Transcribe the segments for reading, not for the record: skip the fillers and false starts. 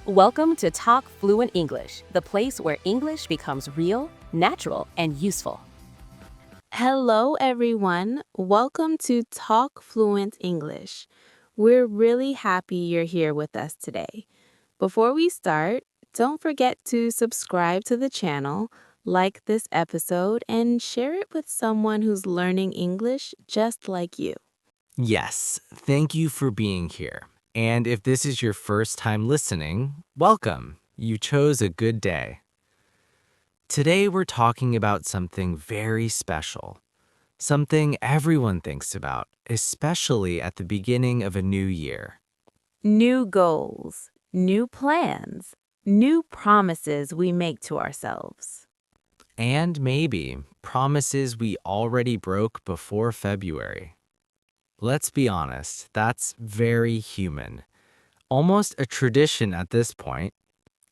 Welcome to TalkFluent English, the place where English becomes real, natural, and useful. Hello, everyone. Welcome to Talk Fluent English. We're really happy you're here with us today. Before we start, don't forget to subscribe to the channel, like this episode, and share it with someone who's learning English just like you. Yes, thank you for being here. And if this is your first time listening, welcome. You chose a good day. Today we're talking about something very special, something everyone thinks about, especially at the beginning of a new year. New goals, new plans, new promises we make to ourselves. And maybe promises we already broke before February. Let's be honest, that's very human. Almost a tradition at this point.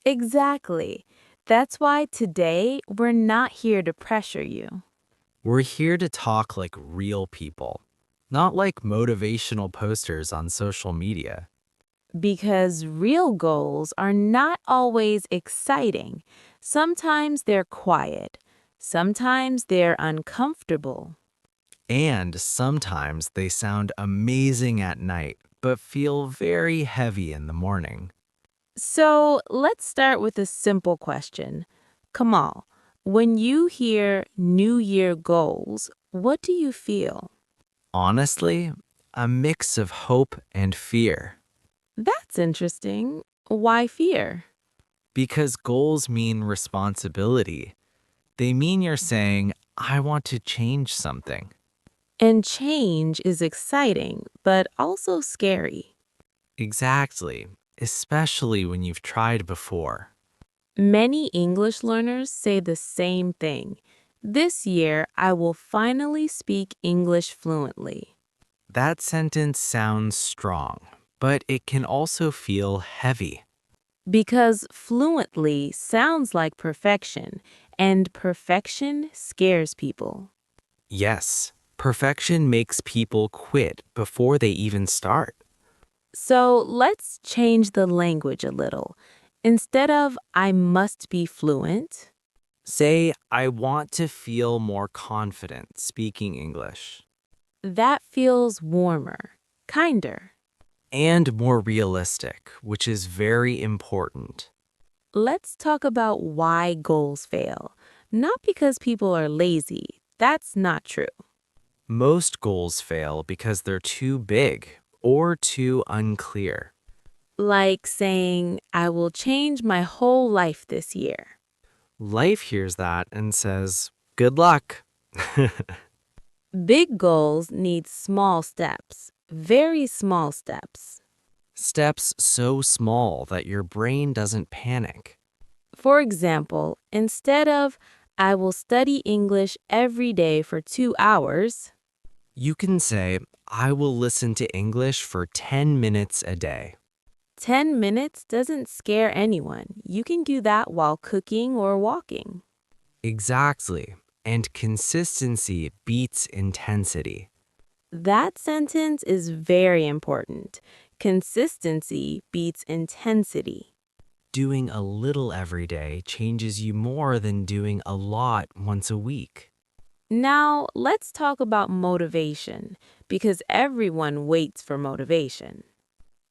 Exactly. That's why today we're not here to pressure you. We're here to talk like real people, not like motivational posters on social media. Because real goals are not always exciting. Sometimes they're quiet. Sometimes they're uncomfortable. And sometimes they sound amazing at night, but feel very heavy in the morning. So let's start with a simple question. Kamal, when you hear New Year goals, what do you feel? Honestly, a mix of hope and fear. That's interesting. Why fear? Because goals mean responsibility. They mean you're saying, I want to change something. And change is exciting, but also scary. Exactly, especially when you've tried before. Many English learners say the same thing. This year, I will finally speak English fluently. That sentence sounds strong, but it can also feel heavy. Because fluently sounds like perfection, and perfection scares people. Yes, perfection makes people quit before they even start. So let's change the language a little. Instead of I must be fluent, Say, I want to feel more confident speaking English. that feels warmer, kinder. And more realistic, which is very important. Let's talk about why goals fail. Not because people are lazy. That's not true. Most goals fail because they're too big or too unclear. Like saying, I will change my whole life this year. Life hears that and says, good luck. Big goals need small steps, very small steps. Steps so small that your brain doesn't panic. For example, instead of, I will study English every day for 2 hours, You can say, I will listen to English for 10 minutes a day. 10 minutes doesn't scare anyone. You can do that while cooking or walking. Exactly. And consistency beats intensity. That sentence is very important. Consistency beats intensity. Doing a little every day changes you more than doing a lot once a week. Now, let's talk about motivation, because everyone waits for motivation.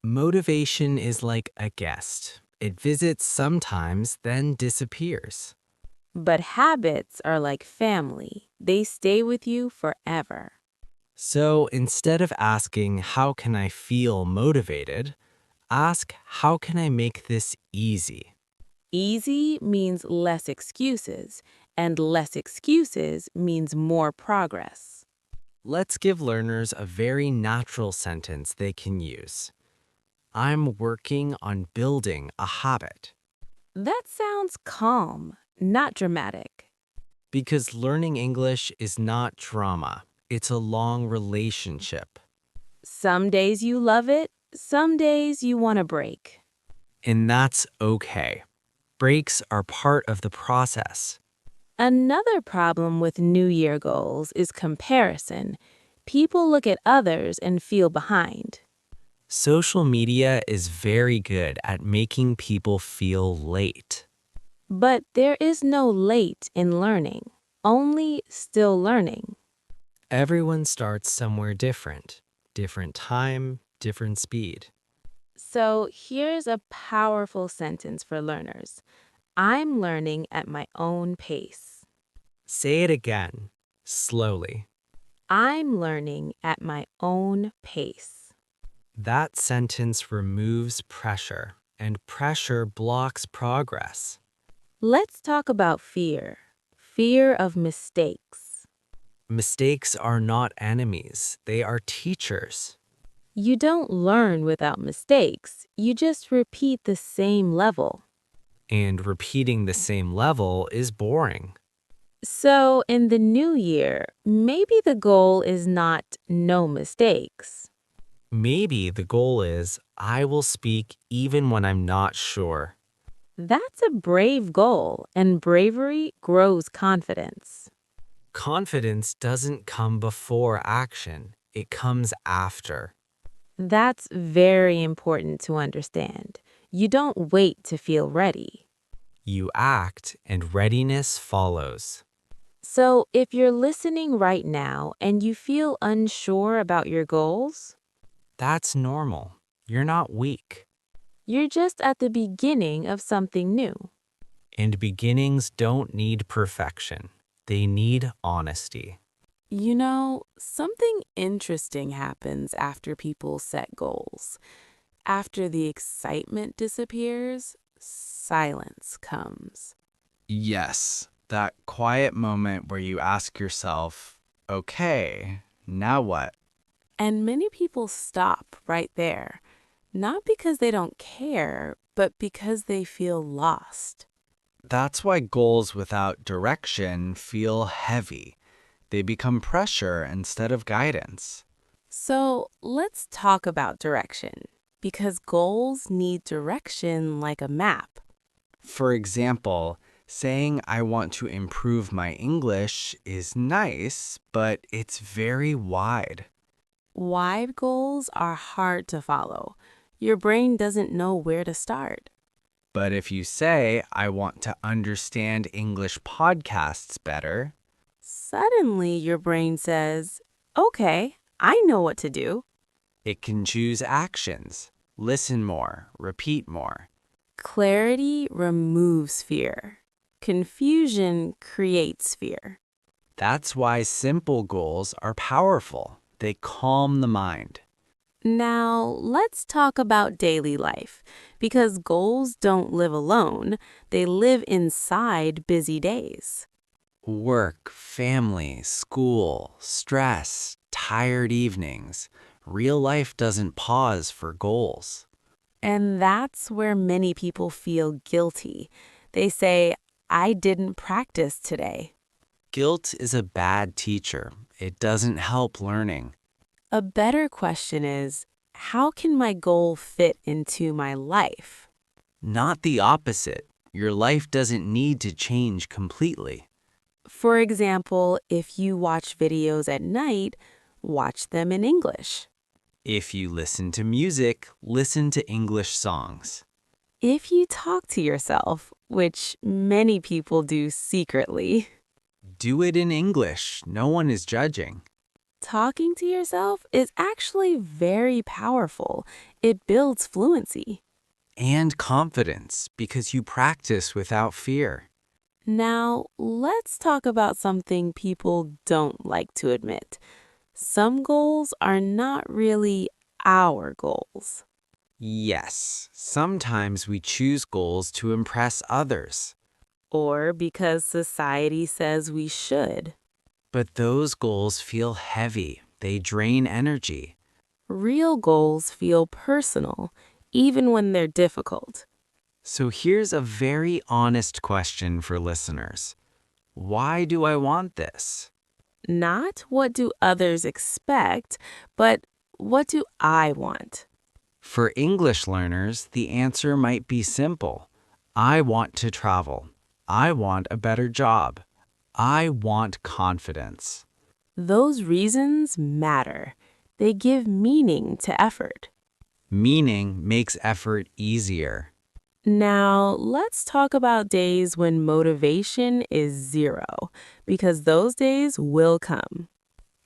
Motivation is like a guest. It visits sometimes, then disappears. But habits are like family. They stay with you forever. So instead of asking, how can I feel motivated? Ask, how can I make this easy? Easy means less excuses, and less excuses means more progress. Let's give learners a very natural sentence they can use. I'm working on building a habit. That sounds calm, not dramatic. Because learning English is not drama, it's a long relationship. Some days you love it, some days you want a break. And that's okay. Breaks are part of the process. Another problem with New Year goals is comparison. People look at others and feel behind. Social media is very good at making people feel late. But there is no late in learning, only still learning. Everyone starts somewhere different. Different time, different speed. So here's a powerful sentence for learners. I'm learning at my own pace. Say it again, slowly. I'm learning at my own pace. That sentence removes pressure, and pressure blocks progress. Let's talk about fear. Fear of mistakes. Mistakes are not enemies, they are teachers. You don't learn without mistakes. You just repeat the same level. And repeating the same level is boring. So, in the new year, maybe the goal is not no mistakes. Maybe the goal is I will speak even when I'm not sure. That's a brave goal, and bravery grows confidence. Confidence doesn't come before action, it comes after. That's very important to understand. You don't wait to feel ready. You act and readiness follows. So, if you're listening right now and you feel unsure about your goals, That's normal. You're not weak. you're just at the beginning of something new. And beginnings don't need perfection, they need honesty. You know, something interesting happens after people set goals. After the excitement disappears, silence comes. Yes, that quiet moment where you ask yourself, okay, now what? And many people stop right there, not because they don't care, but because they feel lost. That's why goals without direction feel heavy. They become pressure instead of guidance. So let's talk about direction, because goals need direction like a map. For example, saying I want to improve my English is nice, but it's very wide. Wide goals are hard to follow. Your brain doesn't know where to start. But if you say I want to understand English podcasts better, Suddenly, your brain says, okay, I know what to do. it can choose actions. Listen more, repeat more. Clarity removes fear. Confusion creates fear. That's why simple goals are powerful. They calm the mind. Now, let's talk about daily life, because goals don't live alone, they live inside busy days. Work, family, school, stress, tired evenings. Real life doesn't pause for goals. And that's where many people feel guilty. They say, I didn't practice today. Guilt is a bad teacher. It doesn't help learning. A better question is, how can my goal fit into my life? Not the opposite. Your life doesn't need to change completely. For example, if you watch videos at night, watch them in English. If you listen to music, listen to English songs. If you talk to yourself, which many people do secretly, Do it in English. No one is judging. talking to yourself is actually very powerful. It builds fluency. And confidence, because you practice without fear. Now, let's talk about something people don't like to admit. Some goals are not really our goals. Yes, sometimes we choose goals to impress others. Or because society says we should. But those goals feel heavy. They drain energy. Real goals feel personal, even when they're difficult. So here's a very honest question for listeners. Why do I want this? Not what do others expect, but what do I want? For English learners, the answer might be simple. I want to travel. I want a better job. I want confidence. Those reasons matter. They give meaning to effort. Meaning makes effort easier. Now, let's talk about days when motivation is zero, because those days will come.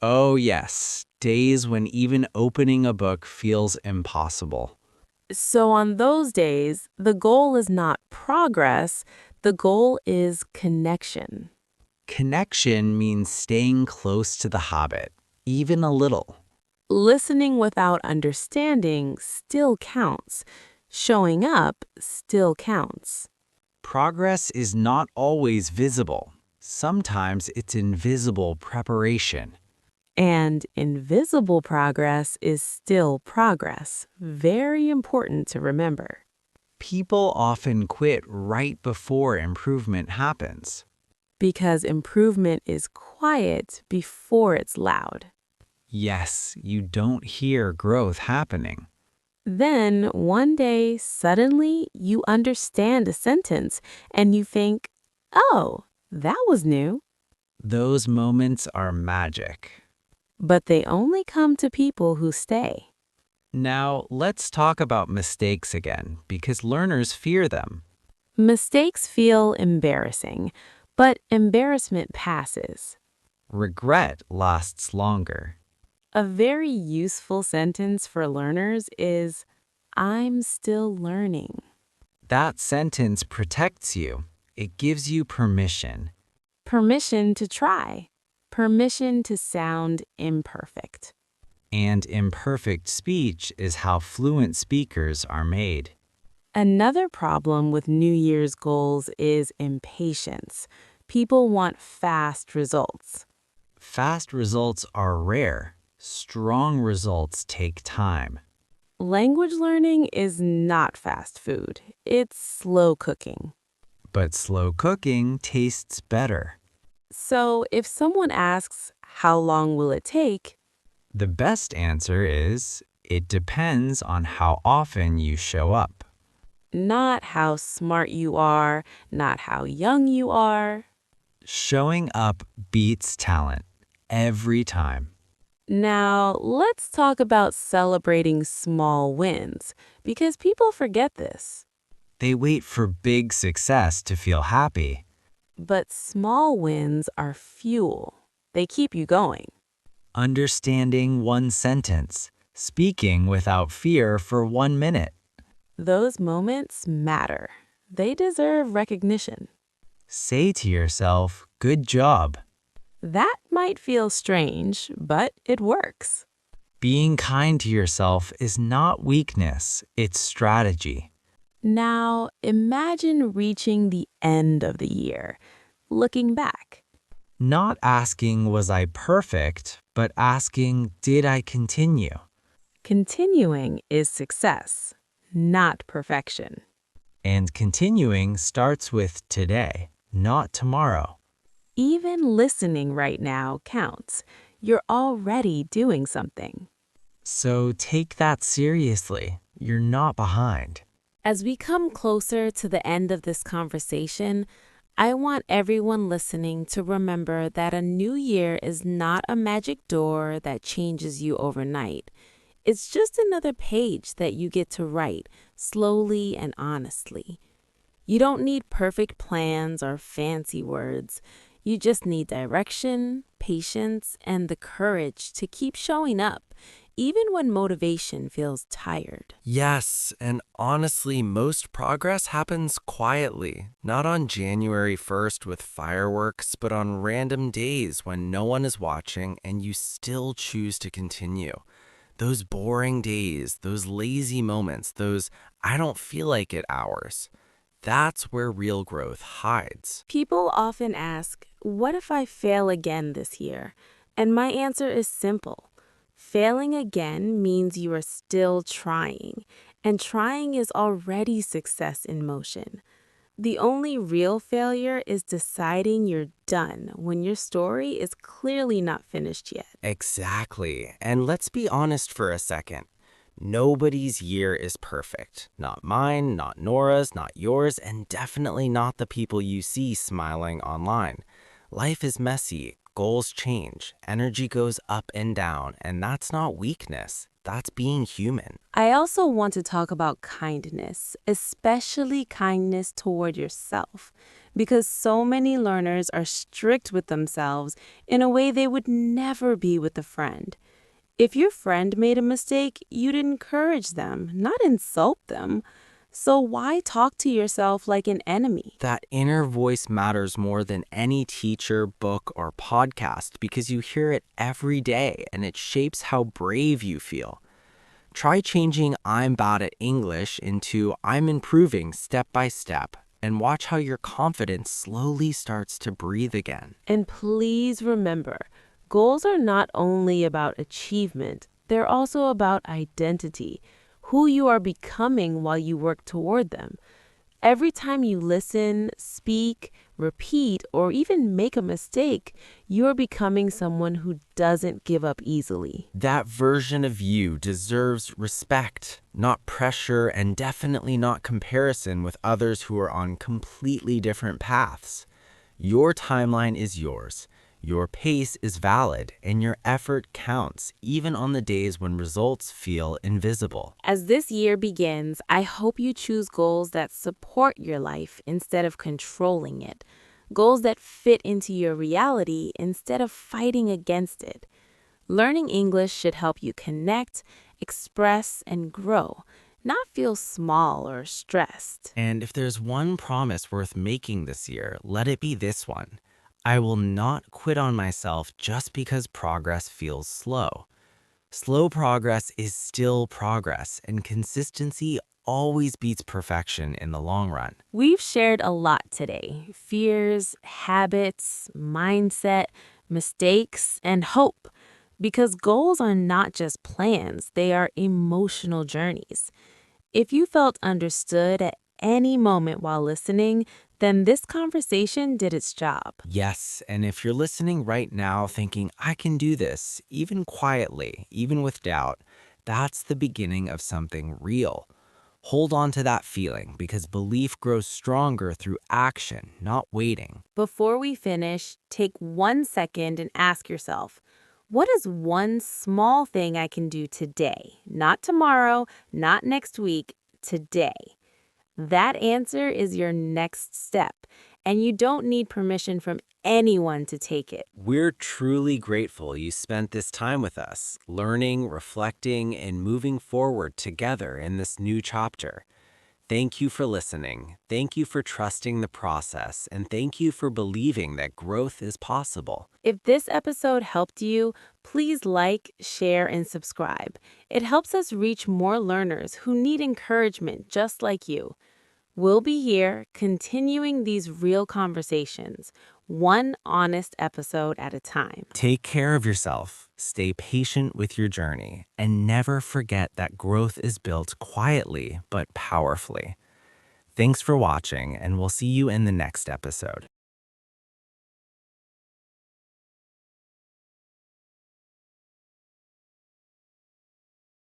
Oh, yes, days when even opening a book feels impossible. So, on those days, the goal is not progress, the goal is connection. Connection means staying close to the habit, even a little. Listening without understanding still counts. Showing up still counts. Progress is not always visible. Sometimes it's invisible preparation. And invisible progress is still progress. Very important to remember. People often quit right before improvement happens. Because improvement is quiet before it's loud. Yes, you don't hear growth happening. Then, one day, suddenly, you understand a sentence and you think, oh, that was new. Those moments are magic. But they only come to people who stay. Now, let's talk about mistakes again, because learners fear them. Mistakes feel embarrassing, but embarrassment passes. Regret lasts longer. A very useful sentence for learners is, I'm still learning. That sentence protects you. It gives you permission. Permission to try. Permission to sound imperfect. And imperfect speech is how fluent speakers are made. Another problem with New Year's goals is impatience. People want fast results. Fast results are rare. Strong results take time. Language learning is not fast food. It's slow cooking. But slow cooking tastes better. So if someone asks, how long will it take? The best answer is, it depends on how often you show up. Not how smart you are, not how young you are. Showing up beats talent every time. Now, let's talk about celebrating small wins, because people forget this. They wait for big success to feel happy. But small wins are fuel. They keep you going. Understanding one sentence, speaking without fear for 1 minute. Those moments matter. They deserve recognition. Say to yourself, good job. That might feel strange, but it works. Being kind to yourself is not weakness, it's strategy. Now, imagine reaching the end of the year, looking back. Not asking, was I perfect, but asking, did I continue? Continuing is success, not perfection. And continuing starts with today, not tomorrow. Even listening right now counts. You're already doing something. So take that seriously. You're not behind. As we come closer to the end of this conversation, I want everyone listening to remember that a new year is not a magic door that changes you overnight. It's just another page that you get to write slowly and honestly. You don't need perfect plans or fancy words. You just need direction, patience, and the courage to keep showing up, even when motivation feels tired. Yes, and honestly, most progress happens quietly, not on January 1st with fireworks, but on random days when no one is watching and you still choose to continue. Those boring days, those lazy moments, those I don't feel like it hours. That's where real growth hides. People often ask, what if I fail again this year? And my answer is simple. Failing again means you are still trying, and trying is already success in motion. The only real failure is deciding you're done when your story is clearly not finished yet. Exactly. And let's be honest for a second. Nobody's year is perfect. Not mine, not Nora's, not yours, and definitely not the people you see smiling online. Life is messy, Goals change, energy goes up and down, and that's not weakness. That's being human. I also want to talk about kindness, especially kindness toward yourself, because so many learners are strict with themselves in a way they would never be with a friend. If your friend made a mistake, you'd encourage them, not insult them. So why talk to yourself like an enemy? That inner voice matters more than any teacher, book, or podcast because you hear it every day and it shapes how brave you feel. Try changing "I'm bad at English" into "I'm improving step by step" and watch how your confidence slowly starts to breathe again. And please remember, goals are not only about achievement, they're also about identity, who you are becoming while you work toward them. Every time you listen, speak, repeat, or even make a mistake, you're becoming someone who doesn't give up easily. That version of you deserves respect, not pressure, and definitely not comparison with others who are on completely different paths. Your timeline is yours. Your pace is valid, and your effort counts, even on the days when results feel invisible. As this year begins, I hope you choose goals that support your life instead of controlling it. Goals that fit into your reality instead of fighting against it. Learning English should help you connect, express, and grow, not feel small or stressed. And if there's one promise worth making this year, let it be this one. I will not quit on myself just because progress feels slow. Slow progress is still progress, and consistency always beats perfection in the long run. We've shared a lot today: fears, habits, mindset, mistakes, and hope. Because goals are not just plans, they are emotional journeys. If you felt understood at any moment while listening, then this conversation did its job. Yes, and if you're listening right now thinking, I can do this, even quietly, even with doubt, that's the beginning of something real. Hold on to that feeling because belief grows stronger through action, not waiting. Before we finish, take 1 second and ask yourself, what is one small thing I can do today? Not tomorrow, not next week, today. That answer is your next step, and you don't need permission from anyone to take it. We're truly grateful you spent this time with us, learning, reflecting, and moving forward together in this new chapter. Thank you for listening. Thank you for trusting the process, and thank you for believing that growth is possible. If this episode helped you, please like, share, and subscribe. It helps us reach more learners who need encouragement just like you. We'll be here continuing these real conversations, one honest episode at a time. Take care of yourself, stay patient with your journey, and never forget that growth is built quietly but powerfully. Thanks for watching, and we'll see you in the next episode.